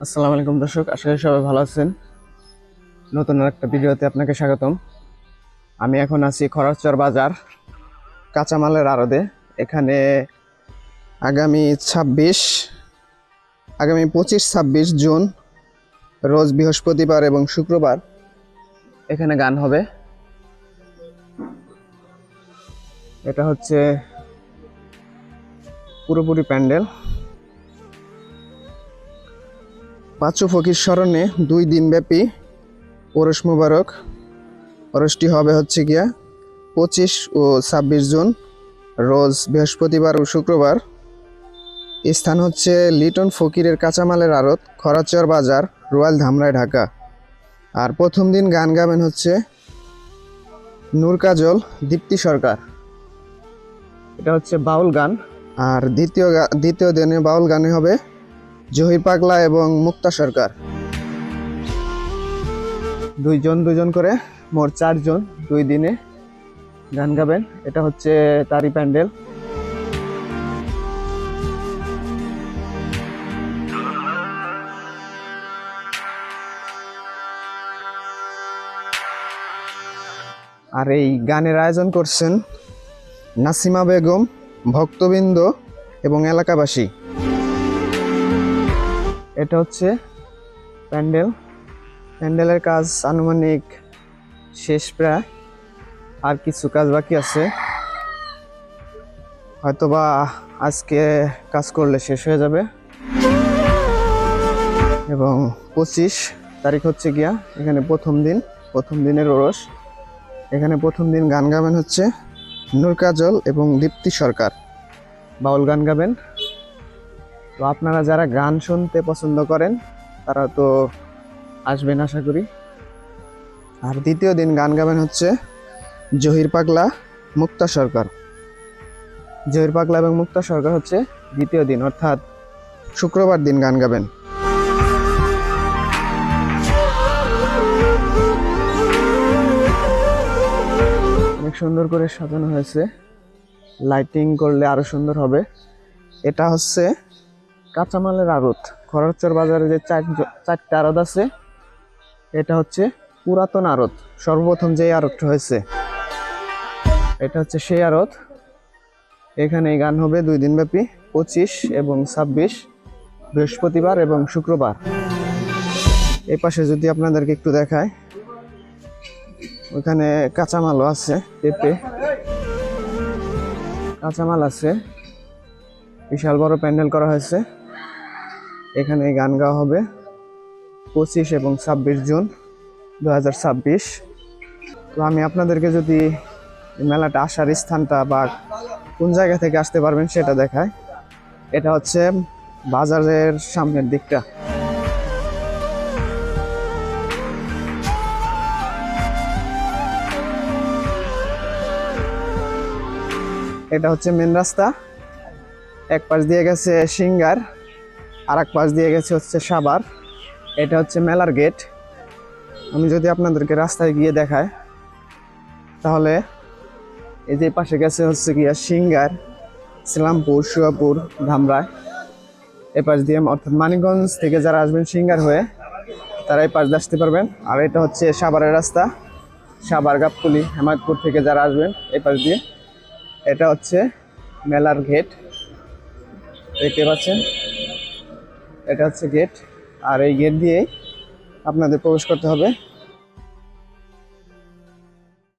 আসসালামু আলাইকুম দর্শক, আশা করি সবাই ভালো আছেন। নতুন একটা ভিডিওতে আপনাকে স্বাগতম। আমি এখন আছি খরচর বাজার কাঁচামালের আড়তে। এখানে আগামী 25-26 জুন রোজ বৃহস্পতিবার এবং শুক্রবার এখানে গান হবে। এটা হচ্ছে পুরোপুরি প্যান্ডেল। পাঁচু ফকির স্মরণে 2 দিনব্যাপী ওরস মুবারক। ওরসটি হবে হচ্ছে গিয়া 25 ও 26 জুন রোজ বৃহস্পতিবার ও শুক্রবার। স্থান হচ্ছে লিটন ফকিরের কাঁচামালের আড়ত, খরাচর বাজার, রয়্যাল ধামরাই, ঢাকা। আর প্রথম দিন গান গাবেন হচ্ছে নূর কাজল, দীপ্তি সরকার। এটা হচ্ছে বাউল গান। আর দ্বিতীয় দিনে বাউল গানে হবে জহির পাগলা এবং মুক্তা সরকার। দুজন করে মোট 4 জন 2 দিনে গান গাবেন। এটা হচ্ছে তারই প্যান্ডেল। আর এই গানের আয়োজন করছেন নাসিমা বেগম, ভক্তবৃন্দ এবং এলাকাবাসী। এটা হচ্ছে প্যান্ডেলের কাজ আনুমানিক শেষ প্রায়, আর কিছু কাজ বাকি আছে। হয়তোবা আজকে কাজ করলে শেষ হয়ে যাবে। এবং 25 তারিখ হচ্ছে গিয়া এখানে প্রথম দিনের ওরস। এখানে প্রথম দিন গান গাবেন হচ্ছে নূর কাজল এবং দীপ্তি সরকার, বাউল গান গাবেন। তো আপনারা যারা গান শুনতে পছন্দ করেন তারা তো আসবেন আশা করি। আর দ্বিতীয় দিন গান গাবেন হচ্ছে জহির পাগলা, মুক্তা সরকার। জহির পাগলা এবং মুক্তা সরকার হচ্ছে দ্বিতীয় দিন, অর্থাৎ শুক্রবার দিন গান গাবেন। অনেক সুন্দর করে সাজানো হয়েছে, লাইটিং করলে আরো সুন্দর হবে। এটা হচ্ছে কাঁচামালের আড়ত, খরচর বাজারে যে 4টা আড়ত আছে, এটা হচ্ছে পুরাতন আড়ত। সর্বপ্রথম যে আড়তটা হয়েছে এটা হচ্ছে সেই আড়ত। এখানে গান হবে 2 দিন ব্যাপী, 25 এবং 26 বৃহস্পতিবার এবং শুক্রবার। এই পাশে যদি আপনাদেরকে একটু দেখায়, ওখানে কাঁচামালও আছে, পেঁপে কাঁচামাল আছে। বিশাল বড় প্যান্ডেল করা হয়েছে। এখানে গান গাওয়া হবে 25 এবং 26 জুন 2026। তো আমি আপনাদেরকে যদি মেলাটা আসার স্থানটা বা কোন জায়গা থেকে আসতে পারবেন সেটা দেখায়। এটা হচ্ছে বাজারের সামনের দিকটা। এটা হচ্ছে মেন রাস্তা। এক পাশ দিয়ে গেছে সিঙ্গার, আর এক পাশ দিয়ে গেছে হচ্ছে সাভার। এটা হচ্ছে মেলার গেট। আমি যদি আপনাদেরকে রাস্তায় গিয়ে দেখায়, তাহলে এই যে পাশে গেছে হচ্ছে গিয়া সিঙ্গার, ইসলামপুর, সুয়াপুর, ধামরাই। এ পাশ দিয়ে অর্থাৎ মানিকগঞ্জ থেকে যারা আসবেন সিঙ্গার হয়ে, তারা এই পাশ দিয়ে আসতে পারবেন। আর এটা হচ্ছে সাভারের রাস্তা, সাভার, গাবতলী, হেমায়তপুর থেকে যারা আসবেন এই পাশ দিয়ে। এটা হচ্ছে মেলার গেট, দেখতে পাচ্ছেন, এটা হচ্ছে গেট। আর এই গেট দিয়েই আপনাদের প্রবেশ করতে হবে